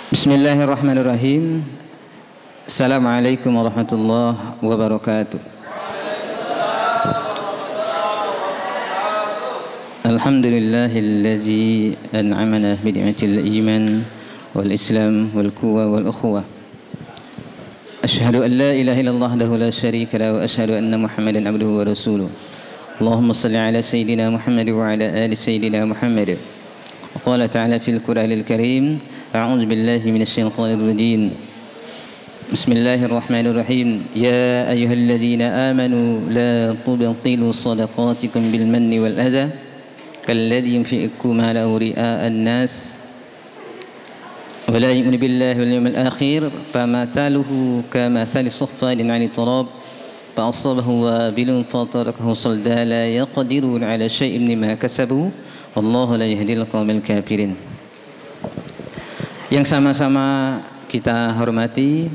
Bismillahirrahmanirrahim. Assalamualaikum warahmatullahi wabarakatuh. Alhamdulillahilladzi an'amana bi ni'matil iman wal islam wal quwwa wal ukhuwah. Asyhadu an la ilaha illallah wahdahu la syarika lahu wa asyhadu anna Muhammadan abduhu wa rasuluh. Allahumma shalli ala sayyidina Muhammad wa ala ali sayyidina Muhammad. Qala ta'ala fil Qur'anil Karim, a'udzu billahi minasy syaithanir rajim. Bismillahirrahmanirrahim. Ya ayyuhalladzina amanu la tubtilu shadaqatikum bil manni wal adha kalladzi yunfiqu malahu ria'an nas wa la yu'minu billahi wal yawmil akhir famathaluhu kamathali saffadin 'ala turab fa'asabahu wabilun fatarakahu salda la yaqdiruna 'ala syai'in mimma kasabu wallahu la yahdil qaumal kafirin. Yang sama-sama kita hormati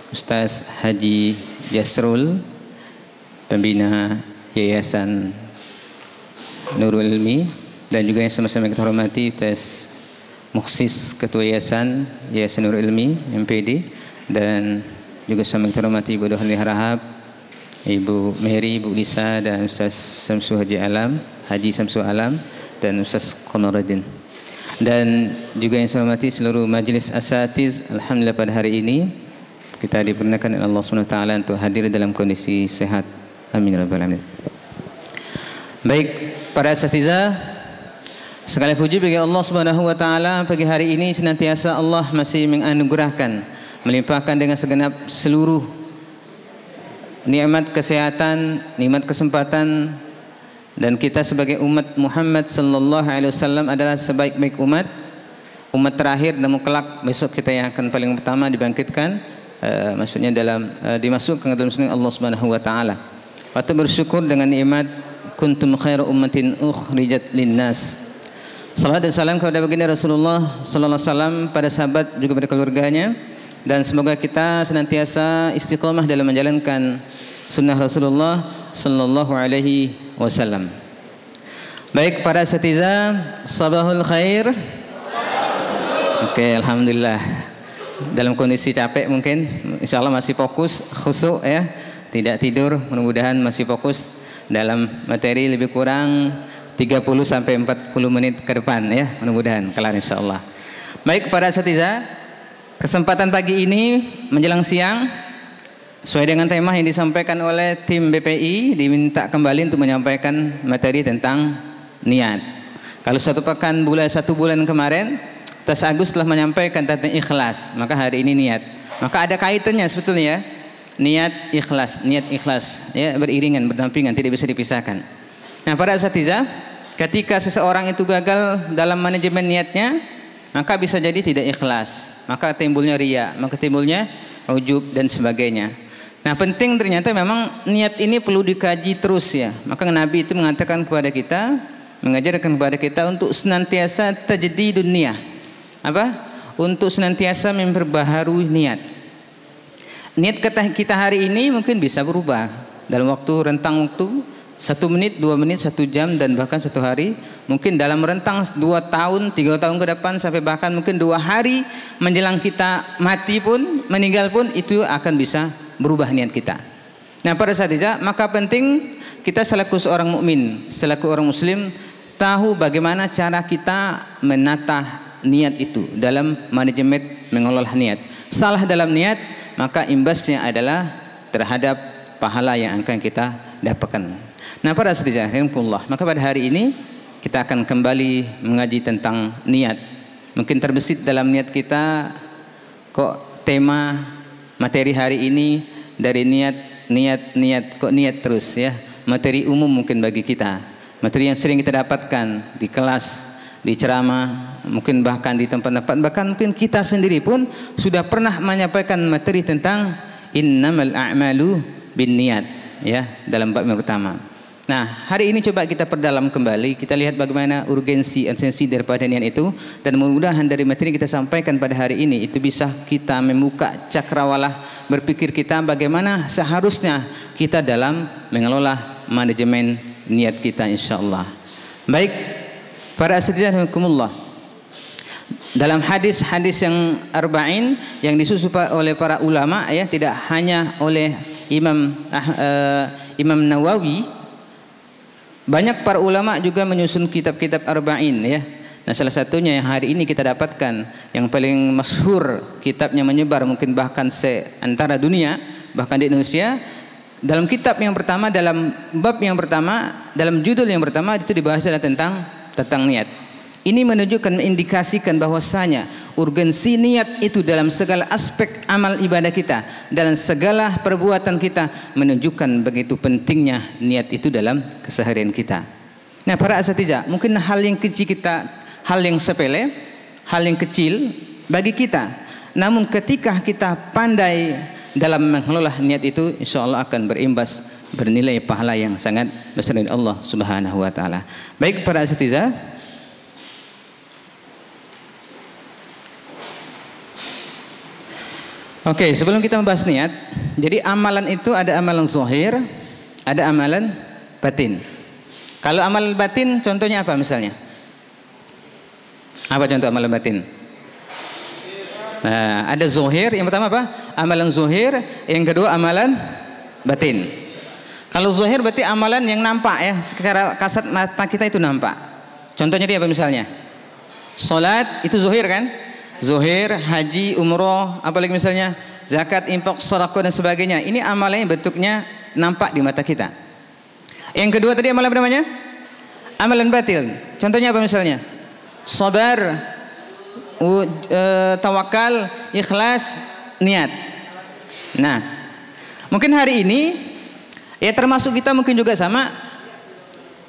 Ustaz Haji Yasrul, pembina Yayasan Nurul Ilmi, dan juga yang sama-sama kita hormati Ustaz Muksis, Ketua Yayasan Nurul Ilmi MPD, dan juga sama kita hormati Ibu Dohli Harahap, Ibu Mary, Ibu Lisa, dan Ustaz Samsu Haji Samsu Alam, dan Ustaz Qamaruddin. Dan juga yang saya hormati seluruh majelis asatiz. Alhamdulillah pada hari ini kita diperkenankan oleh Allah SWT untuk hadir dalam kondisi sehat. Amin ya rabbal alamin. Baik, para asatiza, segala puji bagi Allah SWT. Pagi hari ini senantiasa Allah masih menganugerahkan, melimpahkan dengan segenap seluruh nikmat kesehatan, nikmat kesempatan. Dan kita sebagai umat Muhammad sallallahu alaihi wasallam adalah sebaik-baik umat terakhir, dan kelak besok kita yang akan paling pertama dibangkitkan, maksudnya dimasukkan ke dalam surga Allah Subhanahu wa taala. Patut bersyukur dengan nikmat kuntum khairu ummatin ukhrijat linnas. Salawat dan salam kepada baginda Rasulullah sallallahu alaihi wasallam, pada sahabat juga pada keluarganya, dan semoga kita senantiasa istiqamah dalam menjalankan sunnah Rasulullah sallallahu alaihi wasallam. Baik para asatiza, sabahul khair. Oke, alhamdulillah. Dalam kondisi capek mungkin, insyaallah masih fokus, khusyuk ya, tidak tidur, mudah-mudahan masih fokus dalam materi, lebih kurang 30 sampai 40 menit ke depan ya, mudah-mudahan kelar insyaallah. Baik para asatiza, kesempatan pagi ini menjelang siang, sesuai dengan tema yang disampaikan oleh tim BPI, diminta kembali untuk menyampaikan materi tentang niat. Kalau satu bulan kemarin Ustaz Agus telah menyampaikan tentang ikhlas, maka hari ini niat. Maka ada kaitannya sebetulnya, niat ikhlas ya, beriringan, berdampingan, tidak bisa dipisahkan. Nah para asatiza, ketika seseorang itu gagal dalam manajemen niatnya, maka bisa jadi tidak ikhlas, maka timbulnya riya, maka timbulnya ujub dan sebagainya. Nah penting ternyata memang niat ini perlu dikaji terus ya. Maka Nabi itu mengatakan kepada kita, mengajarkan kepada kita untuk senantiasa tajdidun niyah. Apa? Untuk senantiasa memperbaharui niat. Niat kita hari ini mungkin bisa berubah dalam rentang waktu 1 menit, 2 menit, 1 jam, dan bahkan 1 hari. Mungkin dalam rentang 2 tahun, 3 tahun ke depan, sampai bahkan mungkin 2 hari menjelang kita mati pun, meninggal pun, itu akan bisa berubah niat kita. Nah pada saat itu maka penting kita selaku seorang mukmin, selaku orang muslim, tahu bagaimana cara kita menata niat itu dalam manajemen mengelola niat. Salah dalam niat, maka imbasnya adalah terhadap pahala yang akan kita dapatkan. Nah para saudara rahimakumullah, maka pada hari ini kita akan kembali mengaji tentang niat. Mungkin terbesit dalam niat kita, kok tema materi hari ini dari niat terus ya. Materi umum mungkin bagi kita, materi yang sering kita dapatkan di kelas, di ceramah, mungkin bahkan di tempat-tempat, bahkan mungkin kita sendiri pun sudah pernah menyampaikan materi tentang innamal a'malu binniyat ya, dalam bab yang pertama. Nah hari ini coba kita perdalam kembali, kita lihat bagaimana urgensi, esensi daripada niat itu, dan mudah-mudahan dari materi kita sampaikan pada hari ini itu bisa kita membuka cakrawala berpikir kita bagaimana seharusnya kita dalam mengelola manajemen niat kita insyaallah. Baik para asatidzah rahimakumullah, dalam hadis-hadis yang arba'in yang disusun oleh para ulama ya, tidak hanya oleh Imam Nawawi, banyak para ulama juga menyusun kitab-kitab arba'in ya. Nah, salah satunya yang hari ini kita dapatkan yang paling masyhur, kitabnya menyebar mungkin bahkan seantara dunia, bahkan di Indonesia. Dalam kitab yang pertama, dalam bab yang pertama, dalam judul yang pertama itu dibahas tentang niat. Ini menunjukkan, mengindikasikan bahwasanya urgensi niat itu dalam segala aspek amal ibadah kita, dalam segala perbuatan kita, menunjukkan begitu pentingnya niat itu dalam keseharian kita. Nah, para asatidzah, mungkin hal yang kecil kita, hal yang sepele, hal yang kecil bagi kita, namun ketika kita pandai dalam mengelola niat itu, insya Allah akan berimbas, bernilai pahala yang sangat besar dari Allah Subhanahu wa taala. Baik para asatidzah, oke, sebelum kita membahas niat, jadi amalan itu ada amalan zahir, ada amalan batin. Kalau amalan batin contohnya apa misalnya? Apa contoh amalan batin? Nah, ada zahir, yang pertama apa? Amalan zahir, yang kedua amalan batin. Kalau zahir berarti amalan yang nampak ya, secara kasat mata kita itu nampak. Contohnya dia apa misalnya? Salat itu zahir kan? Zahir, haji, umroh, apalagi misalnya zakat, infak, sedekah dan sebagainya. Ini amalan yang bentuknya nampak di mata kita. Yang kedua tadi amalan apa namanya? Amalan batin. Contohnya apa misalnya? Sabar, tawakal, ikhlas, niat. Nah, mungkin hari ini ya termasuk kita mungkin juga sama,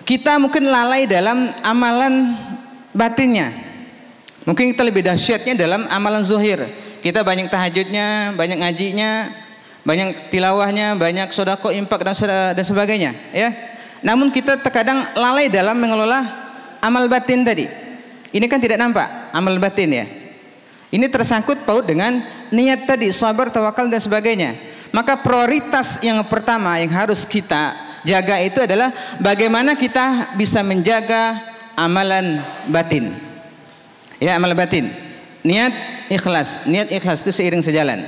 kita mungkin lalai dalam amalan batinnya. Mungkin kita lebih dahsyatnya dalam amalan zuhir. Kita banyak tahajudnya, banyak ngajinya, banyak tilawahnya, banyak sedekah, infak dan sebagainya ya. Namun kita terkadang lalai dalam mengelola amal batin tadi. Ini kan tidak nampak amal batin ya. Ini tersangkut paut dengan niat tadi, sabar, tawakal dan sebagainya. Maka prioritas yang pertama yang harus kita jaga itu adalah bagaimana kita bisa menjaga amalan batin. Ya, amal batin. Niat ikhlas itu seiring sejalan.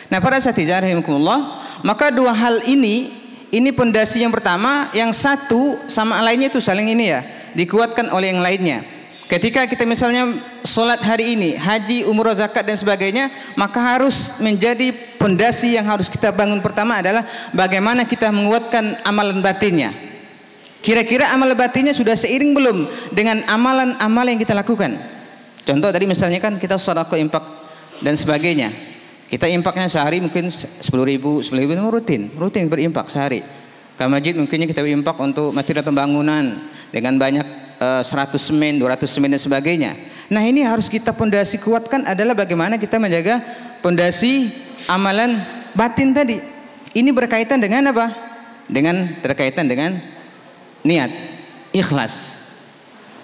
Nah, para asatidzah rahimakumullah, maka dua hal ini pondasi yang pertama, yang satu sama lainnya itu saling ini ya, dikuatkan oleh yang lainnya. Ketika kita misalnya sholat hari ini, haji, umroh, zakat dan sebagainya, maka harus menjadi pondasi yang harus kita bangun pertama adalah bagaimana kita menguatkan amalan batinnya. Kira-kira amalan batinnya sudah seiring belum dengan amalan-amalan yang kita lakukan? Contoh tadi misalnya kan kita sedekah, infak dan sebagainya. Kita infaknya sehari mungkin 10.000 rutin berimpak sehari. Ke masjid mungkinnya kita berinfak untuk material pembangunan dengan banyak 100 semen, 200 semen dan sebagainya. Nah, ini harus kita pondasi kuatkan adalah bagaimana kita menjaga pondasi amalan batin tadi. Ini berkaitan dengan apa? Berkaitan dengan niat, ikhlas.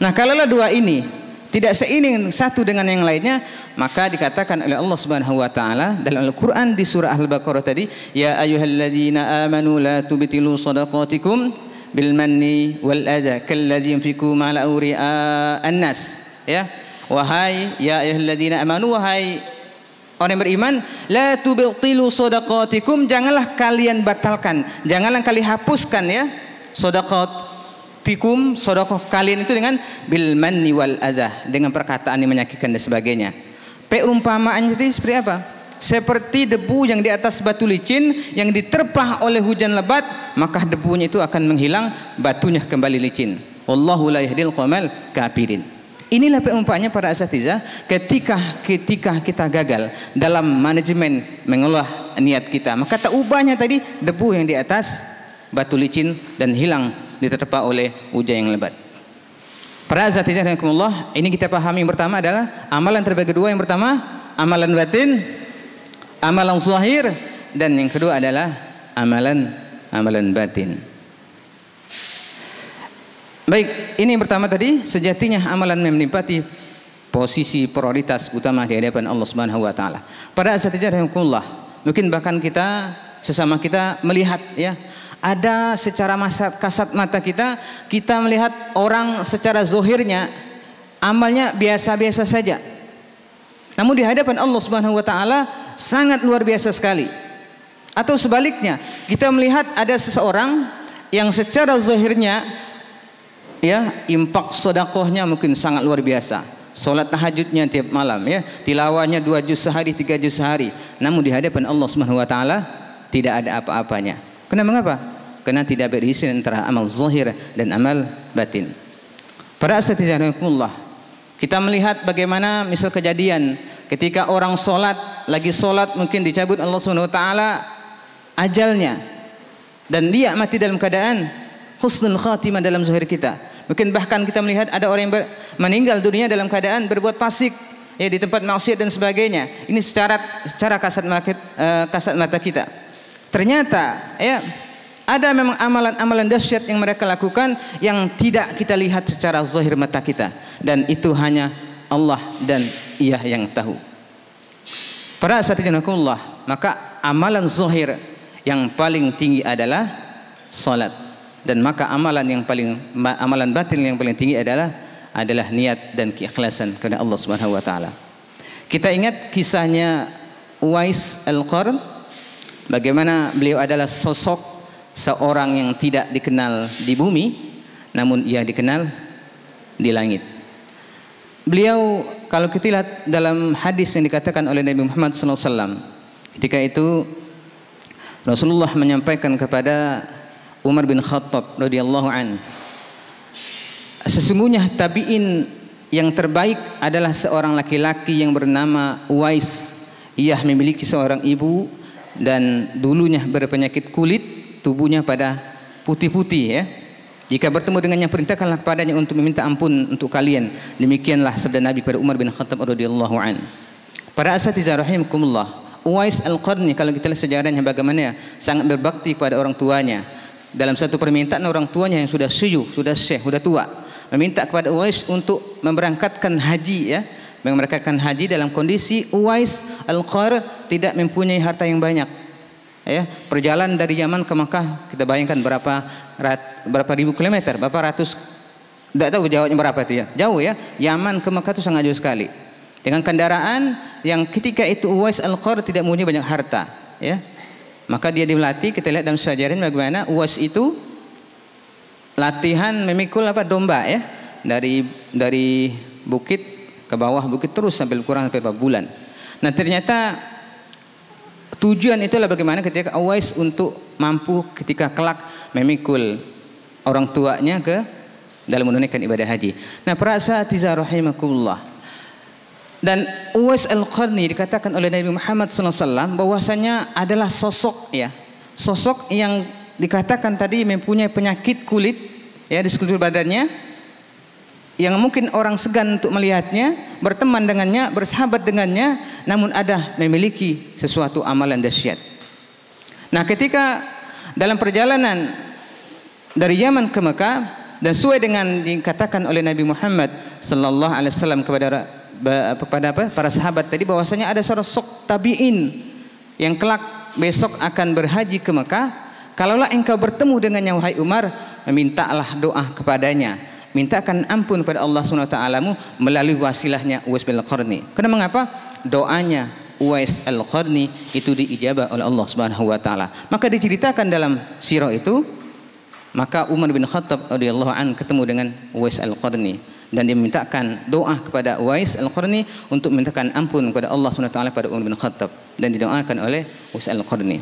Nah, kalau dua ini tidak seiring satu dengan yang lainnya, maka dikatakan oleh Allah Subhanahu wa taala dalam Al-Qur'an di surah Al-Baqarah tadi, ya ayyuhalladzina amanu la tubtilu shadaqatikum bil manni wal adha kalladzi yunfiqu ma'al an-nas. Ya, wahai ya ayyuhalladzina amanu, wahai orang yang beriman, la tubtilu shadaqatikum, janganlah kalian batalkan, janganlah kalian hapuskan ya shadaqatikum, sedekah kalian itu dengan bil manni wal adha, dengan perkataan yang menyakitkan dan sebagainya. Perumpamaannya itu seperti apa? Seperti debu yang di atas batu licin yang diterpah oleh hujan lebat, maka debunya itu akan menghilang, batunya kembali licin. Wallahu la yahdil qaumal kafirin. Inilah perumpamaannya para asatidzah ketika kita gagal dalam manajemen mengolah niat kita, maka tak ubahnya tadi debu yang di atas batu licin dan hilang diterpa oleh hujan yang lebat. Para asatidzah rahimakumullah, ini kita pahami yang pertama adalah amalan terbagi dua. Yang pertama amalan batin, amalan zahir, dan yang kedua adalah amalan batin. Baik, ini yang pertama tadi, sejatinya amalan menempati posisi prioritas utama di hadapan Allah Subhanahu wa taala. Para asatidzah rahimakumullah, mungkin bahkan kita sesama kita melihat ya, ada secara kasat mata kita melihat orang secara zahirnya amalnya biasa-biasa saja. namun di hadapan Allah Subhanahu wa taala sangat luar biasa sekali. Atau sebaliknya, kita melihat ada seseorang yang secara zahirnya ya, infak sedekahnya mungkin sangat luar biasa, salat tahajudnya tiap malam ya, tilawahnya 2 juz sehari, 3 juz sehari, namun di hadapan Allah Subhanahu wa taala tidak ada apa-apanya. Kenapa? Mengapa? Karena tidak berisi antara amal zahir dan amal batin. Para asatidzakumullah, kita melihat bagaimana misal kejadian ketika orang lagi sholat mungkin dicabut Allah Subhanahu wa taala ajalnya, dan dia mati dalam keadaan husnul khatimah dalam zahir kita. Mungkin bahkan kita melihat ada orang yang meninggal dunia dalam keadaan berbuat fasik ya, di tempat maksiat dan sebagainya. Ini secara kasat mata kita. Ternyata ya, ada memang amalan-amalan dahsyat yang mereka lakukan yang tidak kita lihat secara zahir mata kita, dan itu hanya Allah dan Ia yang tahu. Para asatidzakumullah, maka amalan zahir yang paling tinggi adalah salat, dan maka amalan batin yang paling tinggi adalah niat dan keikhlasan karena Allah Subhanahu wa taala. Kita ingat kisahnya Uwais Al-Qarn, bagaimana beliau adalah sosok seorang yang tidak dikenal di bumi, namun ia dikenal di langit. Beliau, kalau kita lihat dalam hadis yang dikatakan oleh Nabi Muhammad SAW, ketika itu Rasulullah menyampaikan kepada Umar bin Khattab radhiyallahu an, sesungguhnya tabi'in yang terbaik adalah seorang laki-laki yang bernama Uwais. Ia memiliki seorang ibu dan dulunya berpenyakit kulit, tubuhnya pada putih-putih ya. Jika bertemu dengannya, perintahkanlah kepadanya untuk meminta ampun untuk kalian. Demikianlah sabda Nabi pada Umar bin Khattab radhiyallahu an. Para asatidzah rahimakumullah, Uwais Al-Qarni, kalau kita lihat sejarahnya bagaimana sangat berbakti kepada orang tuanya. Dalam satu permintaan orang tuanya yang sudah syekh, sudah tua, meminta kepada Uwais untuk memberangkatkan haji ya, memberangkatkan haji dalam kondisi Uwais Al-Qarni tidak mempunyai harta yang banyak. Ya, perjalanan dari Yaman ke Makkah, kita bayangkan berapa ribu kilometer, berapa ratus, tidak tahu jauhnya berapa itu ya, jauh ya. Yaman ke Makkah itu sangat jauh sekali. Dengan kendaraan yang ketika itu Uwais Al-Qarni tidak punya banyak harta ya. Maka dia dilatih, kita lihat dalam sejarahnya bagaimana Uwais itu latihan memikul domba ya, dari bukit ke bawah bukit terus sampai kurang beberapa bulan. Nah, ternyata tujuan itulah bagaimana ketika Uwais untuk mampu ketika kelak memikul orang tuanya ke dalam menunaikan ibadah haji. Nah, para asatizah rahimakumullah, dan Uwais Al-Qarni dikatakan oleh Nabi Muhammad SAW bahwasanya adalah sosok yang dikatakan tadi mempunyai penyakit kulit ya di sekujur badannya, yang mungkin orang segan untuk melihatnya, berteman dengannya, bersahabat dengannya, namun ada memiliki sesuatu amalan dahsyat. Nah, ketika dalam perjalanan dari Yaman ke Mekah, dan sesuai dengan dikatakan oleh Nabi Muhammad sallallahu alaihi wasallam kepada para sahabat tadi, bahwasanya ada sosok tabi'in yang kelak besok akan berhaji ke Mekah. Kalaulah engkau bertemu dengannya wahai Umar, memintalah doa kepadanya, mintakan ampun pada Allah SWT melalui wasilahnya Uwais Al-Qarni. Karena mengapa? Doanya Uwais Al-Qarni itu diijabah oleh Allah SWT. Maka diceritakan dalam sirah itu, maka Umar bin Khattab radhiyallahu an ketemu dengan Uwais Al-Qarni, dan dia memintakan doa kepada Uwais Al-Qarni untuk memintakan ampun kepada Allah SWT pada Umar bin Khattab, dan didoakan oleh Uwais Al-Qarni.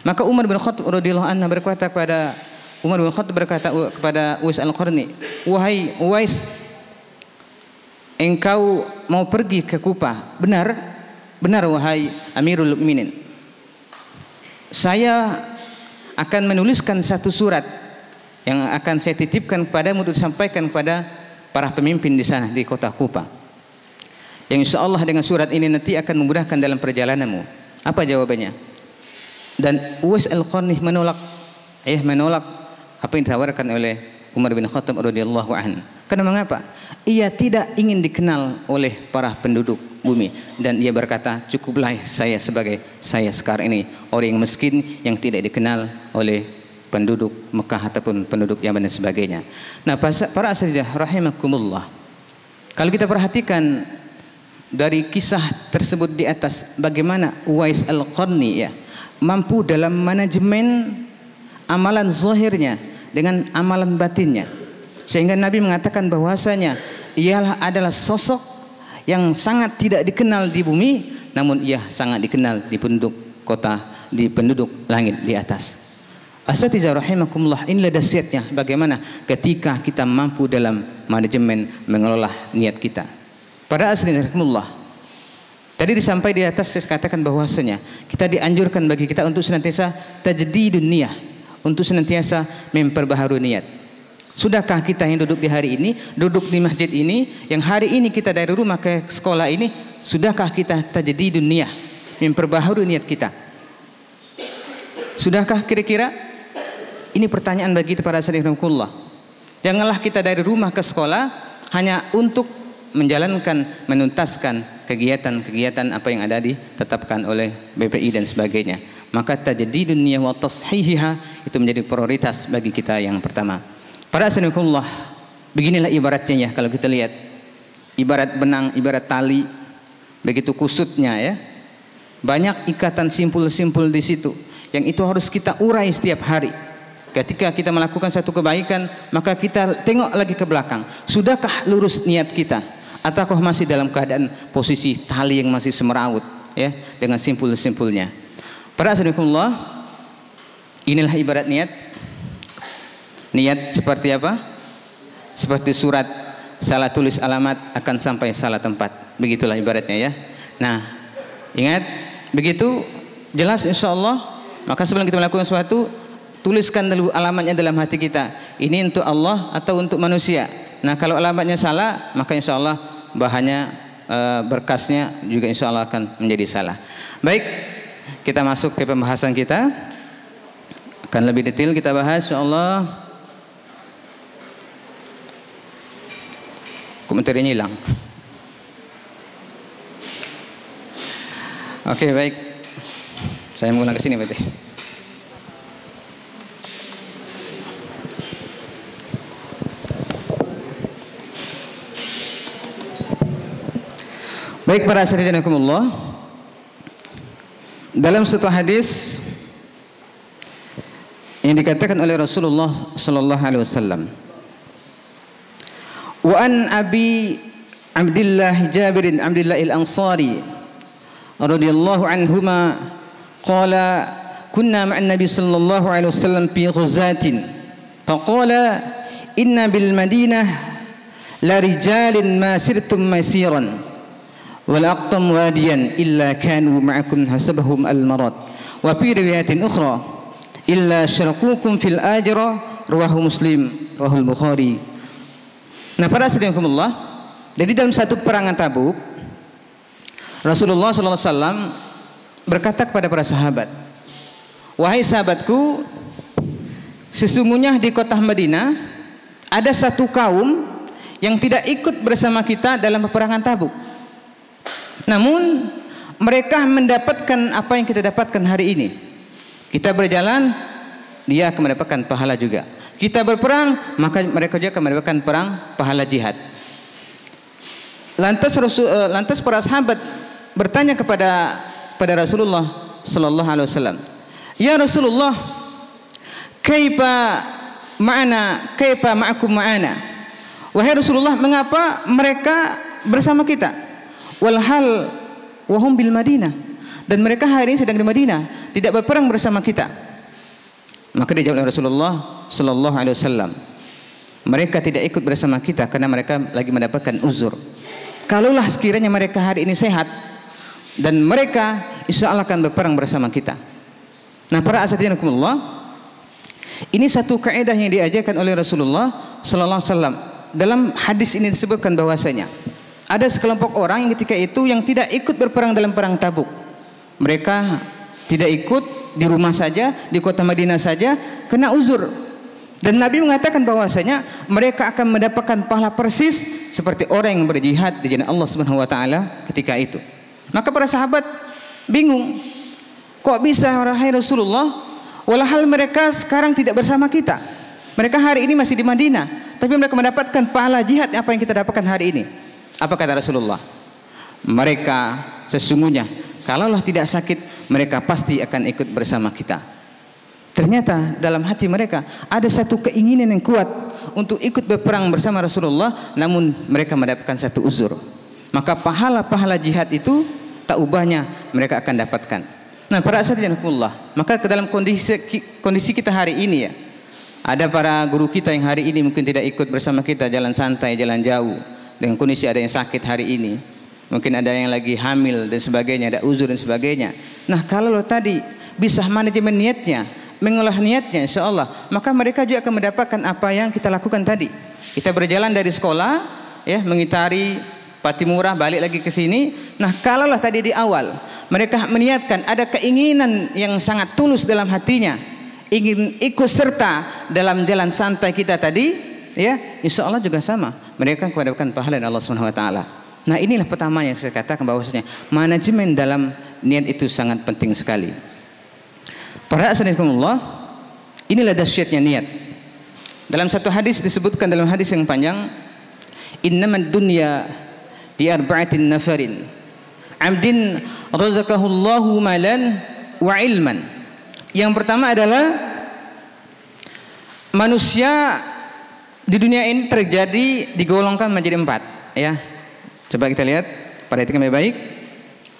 Maka Umar bin Khattab radhiyallahu anhu berkata kepada Uwais Al-Qarni, wahai Uwais, engkau mau pergi ke Kufah? Benar wahai Amirul Mukminin. Saya akan menuliskan satu surat yang akan saya titipkan kepadamu untuk disampaikan kepada para pemimpin di sana di kota Kufah, yang insya Allah dengan surat ini nanti akan memudahkan dalam perjalananmu. Apa jawabannya? Dan Uwais Al-Qarni menolak apa yang ditawarkan oleh Umar bin Khattab radhiyallahu anhu. Karena mengapa? Ia tidak ingin dikenal oleh para penduduk bumi, dan ia berkata, cukuplah saya sebagai saya sekarang ini, orang yang miskin yang tidak dikenal oleh penduduk Mekah ataupun penduduk Yaman dan sebagainya. Nah, para asatidzah rahimakumullah, kalau kita perhatikan dari kisah tersebut di atas bagaimana Uwais Al-Qarni ya mampu dalam manajemen amalan zahirnya dengan amalan batinnya, sehingga Nabi mengatakan bahwasanya ia adalah sosok yang sangat tidak dikenal di bumi, namun ia sangat dikenal di penduduk kota, di penduduk langit di atas. Asatidza rahimakumullah, inilah dahsyatnya bagaimana ketika kita mampu dalam manajemen mengelola niat kita. Para asatidza rahimakumullah, tadi disampaikan di atas saya katakan bahwasanya kita dianjurkan bagi kita untuk senantiasa tajdidun niyah, untuk senantiasa memperbaharui niat. Sudahkah kita yang duduk di hari ini, duduk di masjid ini, yang hari ini kita dari rumah ke sekolah ini, sudahkah kita tajdidun niyah, memperbaharui niat kita? Sudahkah kira-kira? Ini pertanyaan bagi kita para saudarakullah. Janganlah kita dari rumah ke sekolah hanya untuk menjalankan, menuntaskan kegiatan-kegiatan apa yang ada ditetapkan oleh BPI dan sebagainya. Maka tajdidun niyah wa tashihiha itu menjadi prioritas bagi kita yang pertama. Para saudarakullah, beginilah ibaratnya ya, kalau kita lihat ibarat benang, ibarat tali, begitu kusutnya ya, banyak ikatan simpul-simpul di situ yang itu harus kita urai setiap hari. Ketika kita melakukan satu kebaikan, maka kita tengok lagi ke belakang, sudahkah lurus niat kita, ataukah masih dalam keadaan posisi tali yang masih semeraut ya dengan simpul-simpulnya. Para saudarakullah, inilah ibarat niat. Niat seperti apa? Seperti surat, salah tulis alamat akan sampai salah tempat. Begitulah ibaratnya ya. Nah, ingat, begitu jelas insya Allah. Maka sebelum kita melakukan sesuatu, tuliskan dulu alamatnya dalam hati kita. Ini untuk Allah atau untuk manusia. Nah, kalau alamatnya salah, maka insya Allah bahannya, berkasnya juga insya Allah akan menjadi salah. Baik, kita masuk ke pembahasan kita. Akan lebih detail kita bahas insya Allah. Komentarnya hilang. Oke, baik. Saya mengulang ke sini berarti. Baik para hadirin rahimakumullah. Dalam satu hadis yang dikatakan oleh Rasulullah sallallahu alaihi wasallam, wa an Abi Abdullah Jabir Abdullah al-Ansari radhiyallahu anhuma qala kunna ma'an Nabi sallallahu alaihi wasallam fi ghuzatin faqala inna bil Madinah la rijalin ma sirtum masiran wal aqtam wadiyan illa kanu ma'akum hasabahum al-marad wa fi riwayatin ukhra illa syarakukum fil ajra rawahu Muslim rawahul Bukhari. Nah, para saudarakumullah, jadi dalam satu peperangan Tabuk, Rasulullah SAW berkata kepada para sahabat, wahai sahabatku, sesungguhnya di kota Madinah ada satu kaum yang tidak ikut bersama kita dalam peperangan Tabuk. Namun mereka mendapatkan apa yang kita dapatkan hari ini. Kita berjalan, dia akan mendapatkan pahala juga. Kita berperang, maka mereka juga akan mendapatkan perang pahala jihad. Lantas para sahabat bertanya kepada Rasulullah sallallahu alaihi wasallam, ya Rasulullah, kaifa ma'akum ma'ana? Wahai Rasulullah, mengapa mereka bersama kita? Walhal wahum bil Madinah, dan mereka hari ini sedang di Madinah, tidak berperang bersama kita. Maka dijawab oleh Rasulullah sallallahu alaihi wasallam, mereka tidak ikut bersama kita karena mereka lagi mendapatkan uzur. Kalaulah sekiranya mereka hari ini sehat dan mereka insya Allah akan berperang bersama kita. Nah, para asatidzakumullah, ini satu kaidah yang diajarkan oleh Rasulullah sallallahu alaihi wasallam. Dalam hadis ini disebutkan bahwasanya ada sekelompok orang yang ketika itu yang tidak ikut berperang dalam perang Tabuk. Mereka tidak ikut, di rumah saja, di kota Madinah saja, kena uzur. Dan Nabi mengatakan bahwasanya mereka akan mendapatkan pahala persis seperti orang yang berjihad di jalan Allah Subhanahu wa taala ketika itu. Maka para sahabat bingung. Kok bisa wahai Rasulullah, walhal mereka sekarang tidak bersama kita. Mereka hari ini masih di Madinah, tapi mereka mendapatkan pahala jihad apa yang kita dapatkan hari ini. Apa kata Rasulullah? mereka sesungguhnya kalaulah tidak sakit mereka pasti akan ikut bersama kita. Ternyata dalam hati mereka ada satu keinginan yang kuat untuk ikut berperang bersama Rasulullah, namun mereka mendapatkan satu uzur. Maka pahala-pahala jihad itu tak ubahnya mereka akan dapatkan. Nah, para asatidzakumullah, maka ke dalam kondisi kita hari ini ya, ada para guru kita yang hari ini mungkin tidak ikut bersama kita jalan santai, jalan jauh, dengan kondisi ada yang sakit hari ini, mungkin ada yang lagi hamil dan sebagainya, ada uzur dan sebagainya. Nah, kalau tadi bisa manajemen niatnya, mengolah niatnya, insya Allah, maka mereka juga akan mendapatkan apa yang kita lakukan tadi. Kita berjalan dari sekolah, ya, mengitari Patimura, balik lagi ke sini. Nah, kalaulah tadi di awal mereka meniatkan, ada keinginan yang sangat tulus dalam hatinya, ingin ikut serta dalam jalan santai kita tadi, ya, insya Allah juga sama, mereka akan mendapatkan pahala dari Allah Subhanahu Wa Taala. Nah, inilah pertama yang saya katakan bahwasanya manajemen dalam niat itu sangat penting sekali. Para asanikumullah, inilah dahsyatnya niat. Dalam satu hadis disebutkan, dalam hadis yang panjang, innamad dunya di arba'atin nafarin, abdin razaqahullahu malan wa ilman. Yang pertama adalah manusia di dunia ini terjadi digolongkan menjadi 4, ya. Coba kita lihat, perhatikan baik-baik.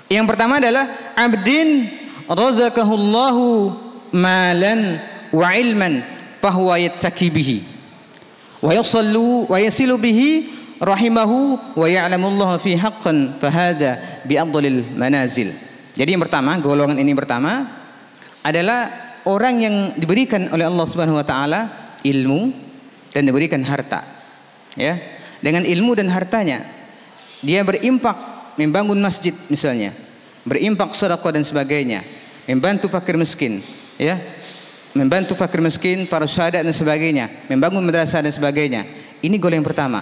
Yang pertama adalah abdin razaqahullahu malan wa ilman fahuwa yattaqi bihi wa yusallu wa yasilu bihi rahimahu wa ya'lamullahu fi haqqan fahadha bi afdalil manazil. Jadi yang pertama, golongan ini pertama adalah orang yang diberikan oleh Allah Subhanahu wa taala ilmu dan diberikan harta. Ya, dengan ilmu dan hartanya dia berimpak, membangun masjid misalnya, berimpak sedekah dan sebagainya, membantu fakir miskin, ya, membantu fakir miskin, para syuhada dan sebagainya, membangun madrasah dan sebagainya. Ini golongan yang pertama.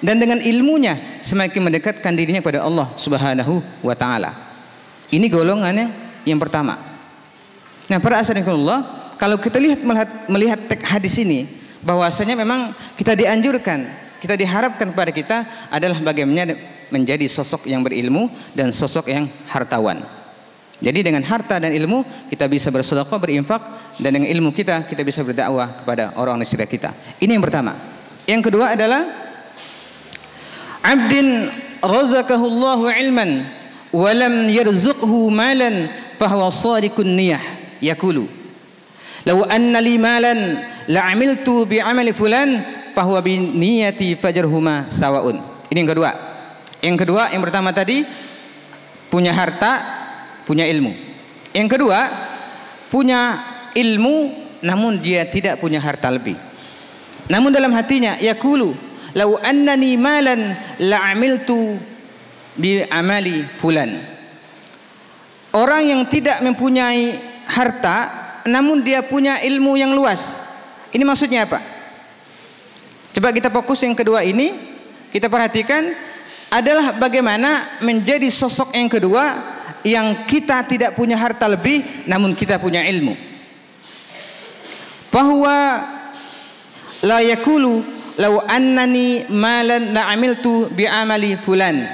Dan dengan ilmunya semakin mendekatkan dirinya kepada Allah Subhanahu wa taala. Ini golongannya yang pertama. Nah, para asanikumullah, kalau kita melihat teks hadis ini, bahwasanya memang kita dianjurkan, kita diharapkan kepada kita adalah bagaimana menjadi sosok yang berilmu dan sosok yang hartawan. Jadi dengan harta dan ilmu kita bisa bersedekah, berinfak, dan dengan ilmu kita bisa berdakwah kepada orang-orang di sekitar kita. Ini yang pertama. Yang kedua adalah abdin razaqahullahu ilman wa lam yarzuqhu malan fahuwa sadiqun niyah yaqulu law anna li malan la amiltu bi amali fulan fahuwa bi niyati fajrhuma sawaun. Ini yang kedua. Yang kedua, yang pertama tadi punya harta, punya ilmu. Yang kedua, punya ilmu namun dia tidak punya harta lebih. Namun dalam hatinya yaqulu lau annani malan la amiltu bi amali fulan. Orang yang tidak mempunyai harta namun dia punya ilmu yang luas. Ini maksudnya apa? Coba kita fokus yang kedua ini, kita perhatikan adalah bagaimana menjadi sosok yang kedua yang kita tidak punya harta lebih namun kita punya ilmu. Bahwa la yakulu lau annani malan la amiltu bi amali fulan.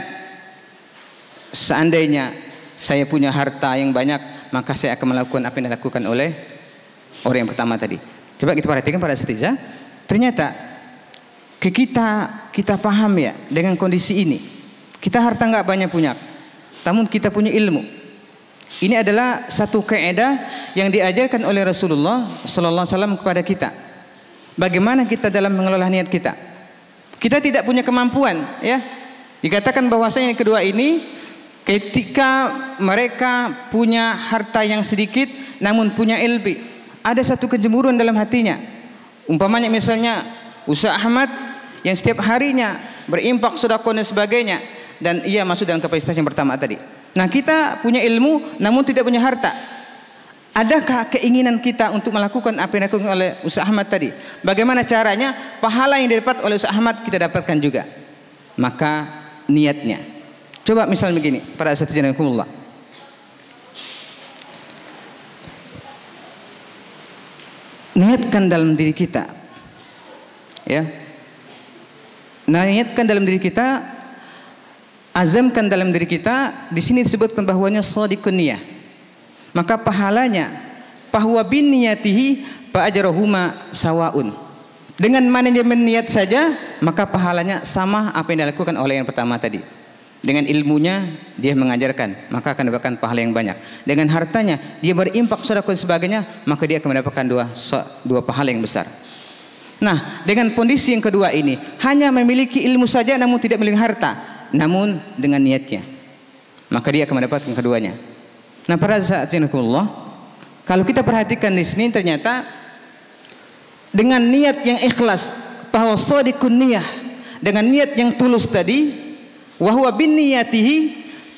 Seandainya saya punya harta yang banyak, maka saya akan melakukan apa yang dilakukan oleh orang yang pertama tadi. Coba kita perhatikan pada setiap, ternyata kita paham ya dengan kondisi ini. Kita harta nggak banyak punya, namun kita punya ilmu. Ini adalah satu kaidah yang diajarkan oleh Rasulullah sallallahu alaihi wasallam kepada kita. Bagaimana kita dalam mengelola niat kita? Kita tidak punya kemampuan, ya. Dikatakan bahwasanya yang kedua ini ketika mereka punya harta yang sedikit namun punya ilmu, ada satu kecemburuan dalam hatinya. Umpamanya misalnya Ustaz Ahmad yang setiap harinya berimpak sedekah dan sebagainya, dan ia masuk dalam kapasitas yang pertama tadi. Nah, kita punya ilmu namun tidak punya harta. Adakah keinginan kita untuk melakukan apa yang dilakukan oleh Ustaz Ahmad tadi? Bagaimana caranya? Pahala yang didapat oleh Ustaz Ahmad kita dapatkan juga. Maka niatnya. Coba misal begini, para asatidzakumullah. Niatkan dalam diri kita, ya. Niatkan dalam diri kita azamkan dalam diri kita, di sini disebutkan bahwanya shadiqun niyah. Maka pahalanya bahwa bin niyatihi fa ajruhuma sawaun. Dengan manajemen niat saja, maka pahalanya sama apa yang dilakukan oleh yang pertama tadi. Dengan ilmunya dia mengajarkan, maka akan mendapatkan pahala yang banyak. Dengan hartanya dia berinfak, sedekah dan sebagainya, maka dia akan mendapatkan dua pahala yang besar. Nah, dengan kondisi yang kedua ini, hanya memiliki ilmu saja namun tidak memiliki harta, namun dengan niatnya, maka dia akan mendapatkan keduanya. Nah, para sahabatullah, kalau kita perhatikan di sini ternyata dengan niat yang ikhlas, bahwa shadiqun niyah, dengan niat yang tulus tadi, wa huwa bin niyatihi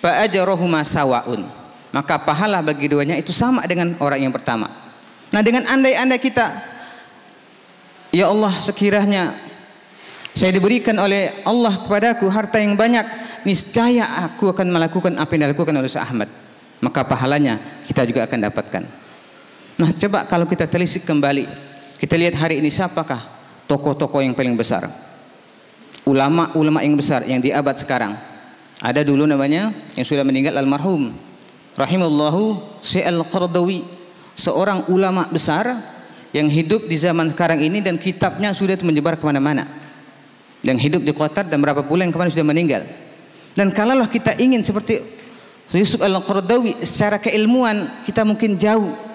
fa ajruhuma sawaun, maka pahala bagi duanya itu sama dengan orang yang pertama. Nah, dengan andai-andai kita, ya Allah, sekiranya saya diberikan oleh Allah kepadaku harta yang banyak, niscaya aku akan melakukan apa yang dilakukan oleh Ustaz Ahmad, maka pahalanya kita juga akan dapatkan. Nah, coba kalau kita telisik kembali, kita lihat hari ini siapakah tokoh-tokoh yang paling besar, ulama-ulama yang besar yang di abad sekarang. Ada dulu namanya yang sudah meninggal, almarhum rahimahullahu Syekh Al-Qaradawi, seorang ulama besar yang hidup di zaman sekarang ini dan kitabnya sudah menyebar kemana-mana, yang hidup di Qatar dan berapa bulan kemarin sudah meninggal. Dan kalaulah kita ingin seperti Yusuf Al-Qaradawi secara keilmuan, kita mungkin jauh.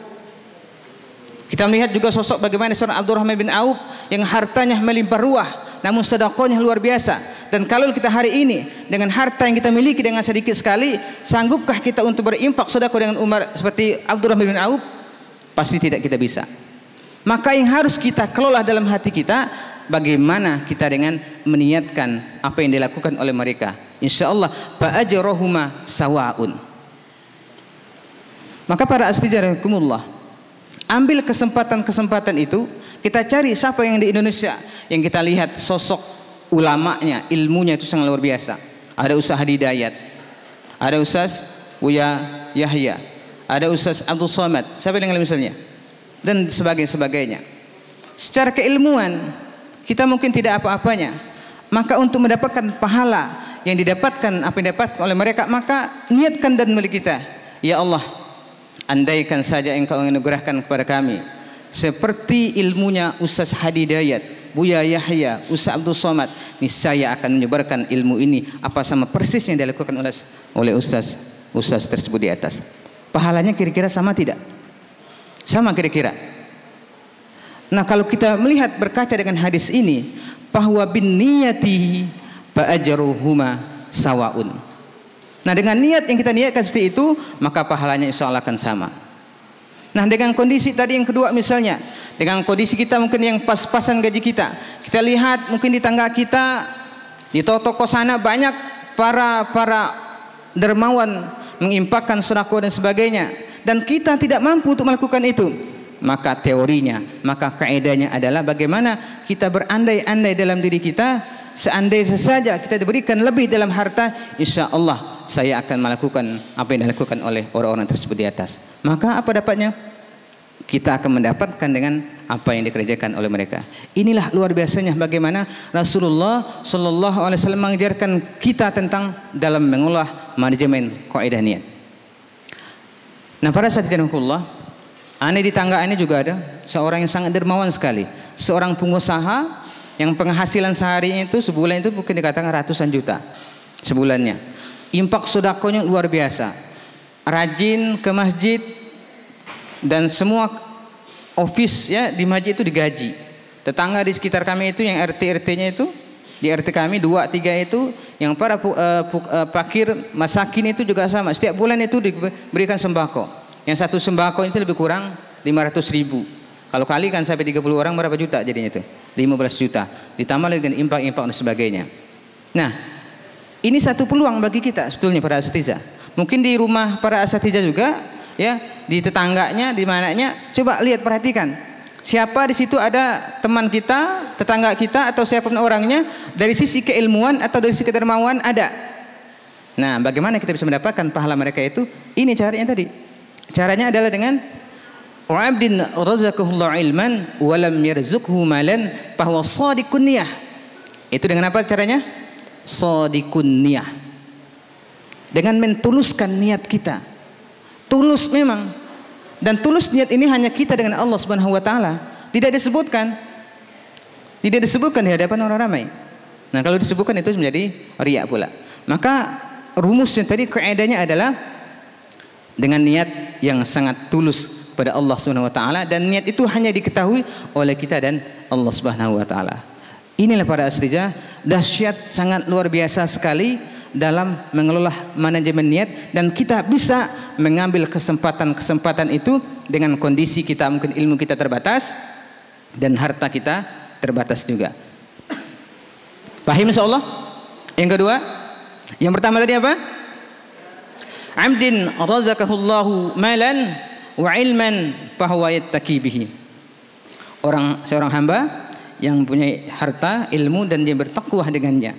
Kita melihat juga sosok bagaimana seorang Abdurrahman bin Auf yang hartanya melimpah ruah, namun sedekahnya luar biasa. Dan kalau kita hari ini dengan harta yang kita miliki dengan sedikit sekali, sanggupkah kita untuk berinfak sedekah dengan Umar seperti Abdurrahman bin Auf? Pasti tidak kita bisa. Maka yang harus kita kelola dalam hati kita, bagaimana kita dengan meniatkan apa yang dilakukan oleh mereka. Insyaallah fa ajruhuma sawaun. Maka para astijarakumullah, ambil kesempatan-kesempatan itu, kita cari siapa yang di Indonesia yang kita lihat sosok ulamanya, ilmunya itu sangat luar biasa. Ada Ustaz Hidayat, ada Ustaz Buya Yahya, ada Ustaz Abdul Somad, siapa yang misalnya, dan sebagainya. Secara keilmuan kita mungkin tidak apa-apanya, maka untuk mendapatkan pahala yang didapatkan apa yang didapatkan oleh mereka, maka niatkan dan milik kita, ya Allah, andaikan saja Engkau menganugerahkan kepada kami seperti ilmunya Ustaz Hidayat, Buya Yahya, Ustaz Abdul Somad, niscaya akan menyebarkan ilmu ini apa sama persis yang dilakukan oleh Ustaz tersebut di atas. Pahalanya kira-kira sama tidak? Sama kira-kira. Nah, kalau kita melihat berkaca dengan hadis ini, bahwa bin niyati fa ajruhuma sawaun. Nah, dengan niat yang kita niatkan seperti itu, maka pahalanya insya Allah akan sama. Nah, dengan kondisi tadi yang kedua misalnya, dengan kondisi kita mungkin yang pas-pasan gaji kita, kita lihat mungkin di tangga kita, di toko sana banyak para dermawan mengimpakkan sedekah dan sebagainya, dan kita tidak mampu untuk melakukan itu. Maka teorinya, maka kaidahnya adalah bagaimana kita berandai-andai dalam diri kita, seandainya saja kita diberikan lebih dalam harta, insya Allah saya akan melakukan apa yang dilakukan oleh orang-orang tersebut di atas. Maka apa dapatnya? Kita akan mendapatkan dengan apa yang dikerjakan oleh mereka. Inilah luar biasanya bagaimana Rasulullah Shallallahu Alaihi Wasallam mengajarkan kita tentang dalam mengolah manajemen kaidah niat. Nah, para sahabat aneh di tangga ini juga ada seorang yang sangat dermawan sekali, seorang pengusaha yang penghasilan sehari itu sebulan itu mungkin dikatakan ratusan juta sebulannya. Impak sedekahnya luar biasa, rajin ke masjid, dan semua office ya di masjid itu digaji. Tetangga di sekitar kami itu yang RT-nya itu, di RT kami 2-3 itu yang para fakir masakin itu juga sama, setiap bulan itu diberikan sembako. Yang satu sembako itu lebih kurang 500.000. Kalau kalikan sampai 30 orang berapa juta jadinya itu? 15 juta. Ditambah lagi dengan impak-impak dan sebagainya. Nah, ini satu peluang bagi kita sebetulnya para asatidzah. Mungkin di rumah para asatidzah juga, ya, di tetangganya, di mananya, coba lihat, perhatikan. Siapa di situ ada teman kita, tetangga kita, atau siapapun orangnya, dari sisi keilmuan atau dari sisi kedermawan ada. Nah, bagaimana kita bisa mendapatkan pahala mereka itu? Ini caranya tadi. Caranya adalah dengan wa'abdin razaqahullahu ilman wa lam yarzuqhu malan bahwa shadiqun niyah. Itu dengan apa caranya? Shadiqun niyah. dengan mentuluskan niat kita. Tulus memang. Dan tulus niat ini hanya kita dengan Allah Subhanahu wa taala. Tidak disebutkan di hadapan orang ramai. Nah, kalau disebutkan itu menjadi riya pula. Maka rumusnya tadi, kaidahnya adalah dengan niat yang sangat tulus pada Allah Subhanahu wa taala, dan niat itu hanya diketahui oleh kita dan Allah Subhanahu wa taala. Inilah para asatidz, dahsyat sangat luar biasa sekali dalam mengelola manajemen niat, dan kita bisa mengambil kesempatan-kesempatan itu dengan kondisi kita, mungkin ilmu kita terbatas dan harta kita terbatas juga. Paham insyaallah? Yang kedua, yang pertama tadi apa? Amdin razaqahullahu malan wa ilman fahuwa yattaqi bihi. Seorang hamba yang mempunyai harta, ilmu, dan dia bertakwa dengannya,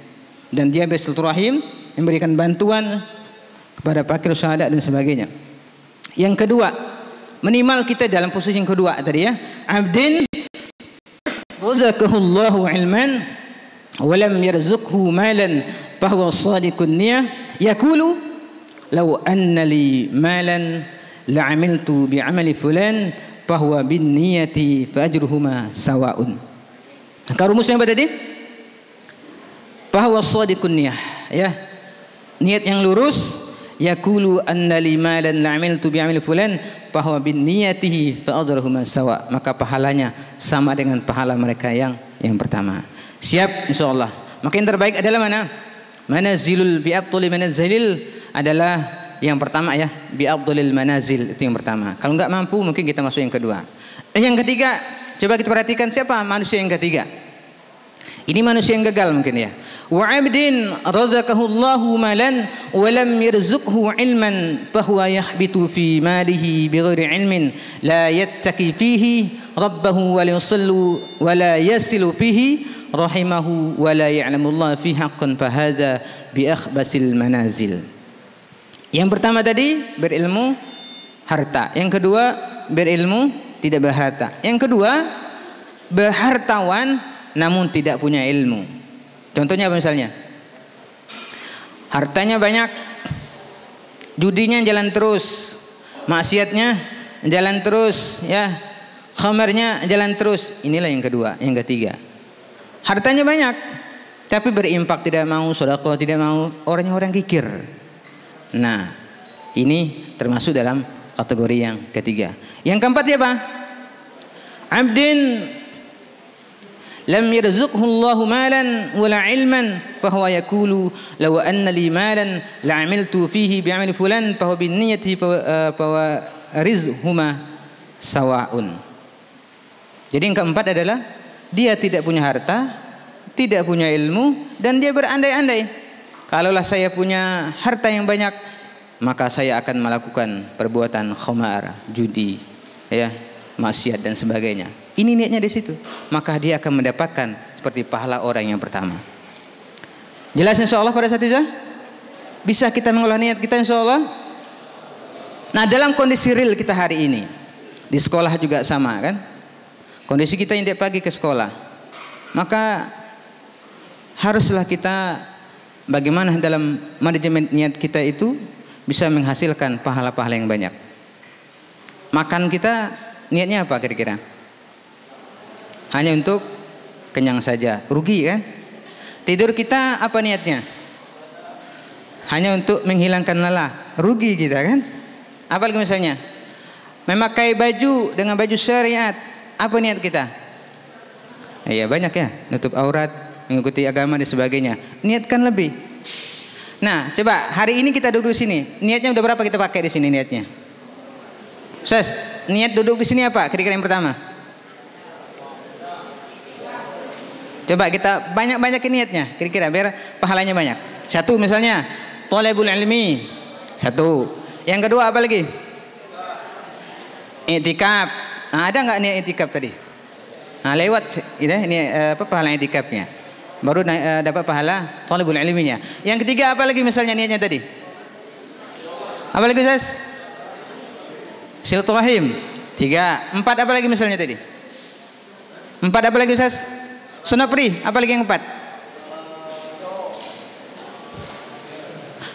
dan dia bersilaturahim, memberikan bantuan kepada fakir, syuhada dan sebagainya. Yang kedua, minimal kita dalam posisi yang kedua tadi ya, abdin razaqahullahu ilman wa lam yarzuqhu malan fahuwa shadiqun niyah yaqulu law anna li malan la'amiltu bi'amali fulan fahuwa bin niyati fa ajruhuma sawa'un. Maka rumusnya apa tadi? Fahuwa shadiqun niyah, ya, niat yang lurus. Yaqulu anna li malan la'amiltu bi'amali fulan fahuwa bin niyatihi fa ajruhuma sawa', maka pahalanya sama dengan pahala mereka yang pertama. Siap insyaallah. Maka yang terbaik adalah mana? Manazilul bi afdali manazilil adalah yang pertama ya, bi afdalil manazil, itu yang pertama. Kalau enggak mampu mungkin kita masuk yang kedua. Yang ketiga, coba kita perhatikan siapa manusia yang ketiga. Ini manusia yang gagal mungkin ya. Wa 'abdin razaqahullahu malan wa lam yarzuqhu ilman fahuwa yahbitu fi malihi bighairi ilmin la yattaqi fihi rabbahu wa la yusallu wa la yasilu fihi rahimahu wa la ya'lamullah fi haqqan fa hadza bi akhbasil manazil. Yang pertama tadi berilmu harta, yang kedua berilmu tidak berharta, yang kedua berhartawan namun tidak punya ilmu. Contohnya apa misalnya? Hartanya banyak, judinya jalan terus, maksiatnya jalan terus, ya, khamarnya jalan terus. Inilah yang kedua. Yang ketiga, hartanya banyak tapi berimpak tidak mau, sedekah tidak mau, orangnya orang kikir. Nah, ini termasuk dalam kategori yang ketiga. Yang keempat siapa? Abdin lam yarzuqhu Allahu malan wala ilman fahuwa yaqulu law anna li malan la'amiltu fihi bi'amali fulan fahuwa bin niyyati fahuwa rizhuma sawa'un. Jadi yang keempat adalah dia tidak punya harta, tidak punya ilmu, dan dia berandai-andai, kalaulah saya punya harta yang banyak maka saya akan melakukan perbuatan khamar, judi, ya, maksiat dan sebagainya. Ini niatnya di situ, maka dia akan mendapatkan seperti pahala orang yang pertama. Jelas insyaallah pada saat itu? Bisa kita mengolah niat kita insyaallah. Nah, dalam kondisi real kita hari ini, di sekolah juga sama kan? Kondisi kita yang tiap pagi ke sekolah, maka haruslah kita bagaimana dalam manajemen niat kita itu bisa menghasilkan pahala-pahala yang banyak. Makan kita niatnya apa kira-kira? Hanya untuk kenyang saja, rugi kan? Tidur kita apa niatnya? Hanya untuk menghilangkan lelah, rugi kita kan? Apalagi misalnya memakai baju dengan baju syariat, apa niat kita? Ya banyak ya, nutup aurat, mengikuti agama dan sebagainya. Niatkan lebih. Nah, coba hari ini kita duduk di sini, niatnya udah berapa kita pakai di sini niatnya? Ses, niat duduk di sini apa? Kira-kira yang pertama. Coba kita banyak-banyakin niatnya, kira-kira biar pahalanya banyak. Satu misalnya, thalabul ilmi. Satu. Yang kedua apa lagi? I'tikaf. Nah, ada nggak niat i'tikaf tadi? Nah, lewat ini apa pahala i'tikafnya. Baru dapat pahala thalabul ilminya. Yang ketiga apa lagi misalnya niatnya tadi? Apa lagi, Ustaz? Silaturahim. 3. 4 apa lagi misalnya tadi? 4 apa lagi, Ustaz? Sunapri, apa lagi yang 4?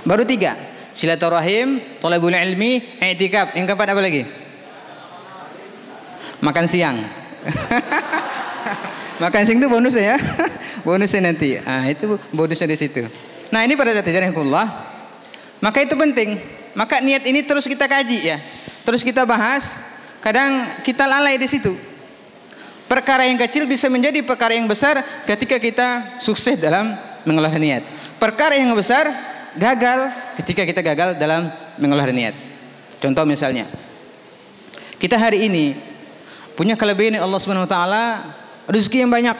Baru 3. silaturahim, thalabul ilmi, i'tikaf. Yang keempat apa lagi? Makan siang. Makan siang itu bonusnya ya. Bonusnya nanti. Ah, itu bonusnya di situ. Nah, ini pada jazakumullah. Maka itu penting. Maka niat ini terus kita kaji ya. Terus kita bahas. Kadang kita lalai di situ. Perkara yang kecil bisa menjadi perkara yang besar ketika kita sukses dalam mengelola niat. Perkara yang besar gagal ketika kita gagal dalam mengelola niat. Contoh misalnya, kita hari ini punya kelebihan Allah Subhanahu Wa Taala, rezeki yang banyak.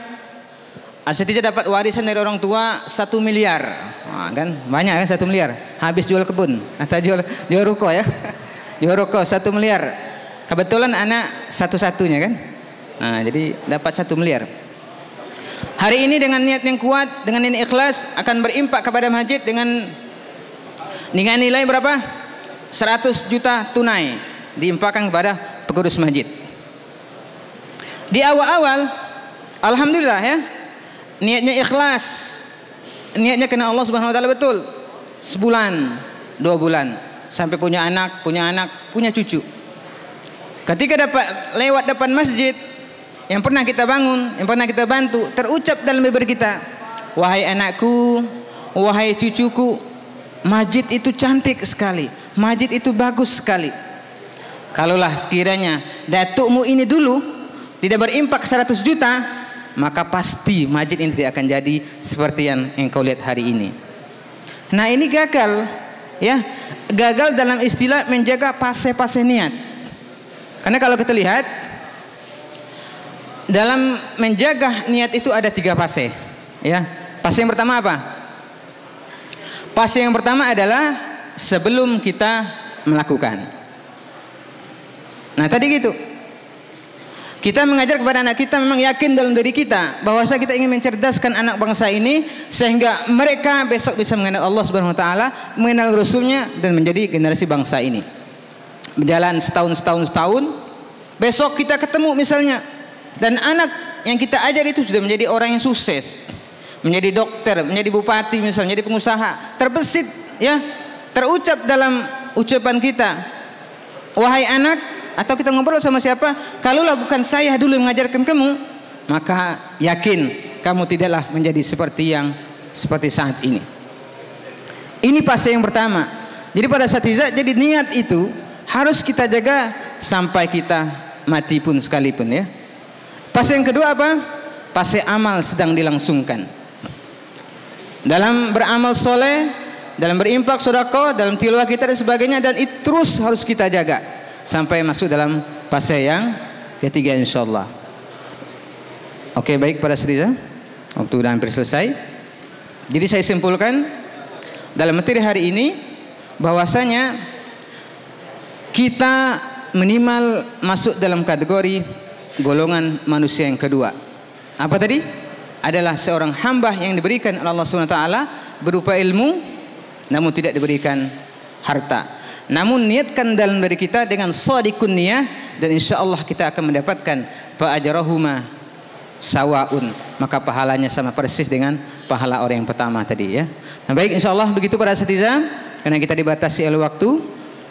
Setidaknya dapat warisan dari orang tua 1 miliar, nah, kan banyak kan 1 miliar. Habis jual kebun atau jual ruko ya, jual ruko 1 miliar. Kebetulan anak satu-satunya kan. Nah, jadi dapat 1 miliar. Hari ini dengan niat yang kuat, dengan niat ikhlas akan berimpak kepada masjid dengan nilai berapa? 100 juta tunai diimpakkan kepada pengurus masjid. Di awal-awal, alhamdulillah ya, niatnya ikhlas, niatnya kena Allah Subhanahu Wa Taala betul. Sebulan, 2 bulan, sampai punya anak, punya cucu. Ketika lewat depan masjid yang pernah kita bangun, yang pernah kita bantu, terucap dalam bibir kita, wahai anakku, wahai cucuku, masjid itu cantik sekali, masjid itu bagus sekali. Kalaulah sekiranya datukmu ini dulu tidak berimpak 100 juta, maka pasti masjid ini tidak akan jadi seperti yang engkau lihat hari ini. Nah, ini gagal ya, gagal dalam istilah menjaga fase-fase niat. Karena kalau kita lihat dalam menjaga niat itu ada 3 fase ya. Fase yang pertama apa? Fase yang pertama adalah sebelum kita melakukan. Nah, tadi gitu. Kita mengajar kepada anak kita, memang yakin dalam diri kita bahwa kita ingin mencerdaskan anak bangsa ini sehingga mereka besok bisa mengenal Allah Subhanahu Wa Taala, mengenal Rasulnya, dan menjadi generasi bangsa ini. Berjalan setahun, besok kita ketemu misalnya, dan anak yang kita ajar itu sudah menjadi orang yang sukses, menjadi dokter, menjadi bupati misalnya, menjadi pengusaha, terbesit ya, terucap dalam ucapan kita, wahai anak, atau kita ngobrol sama siapa, kalaulah bukan saya dulu yang mengajarkan kamu, maka yakin kamu tidaklah menjadi seperti saat ini. Ini fase yang pertama. Jadi pada saat itu, jadi niat itu harus kita jaga sampai kita mati pun sekalipun ya. Fase yang kedua apa? Fase amal sedang dilangsungkan. Dalam beramal soleh, dalam berimpak sedekah, dalam tilawah kita dan sebagainya, dan itu terus harus kita jaga sampai masuk dalam fase yang ketiga insyaallah. Oke, baik para setiza, waktu sudah hampir selesai. Jadi saya simpulkan dalam materi hari ini bahwasanya kita minimal masuk dalam kategori golongan manusia yang kedua. Apa tadi? Adalah seorang hamba yang diberikan oleh Allah SWT berupa ilmu, namun tidak diberikan harta. Namun niatkan dalam diri kita dengan shadiqun niyah, dan insya Allah kita akan mendapatkan fa'ajrahuma sawaun, maka pahalanya sama persis dengan pahala orang yang pertama tadi ya. Nah, baik, insya Allah begitu para asatidzah, karena kita dibatasi oleh waktu,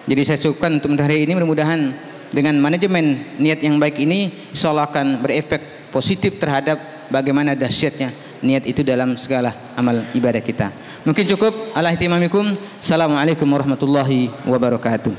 jadi saya cukupkan untuk hari ini. Mudah-mudahan dengan manajemen niat yang baik ini insya Allah akan berefek positif terhadap bagaimana dahsyatnya niat itu dalam segala amal ibadah kita. Mungkin cukup. Ala ihtimamikum. Assalamualaikum warahmatullahi wabarakatuh.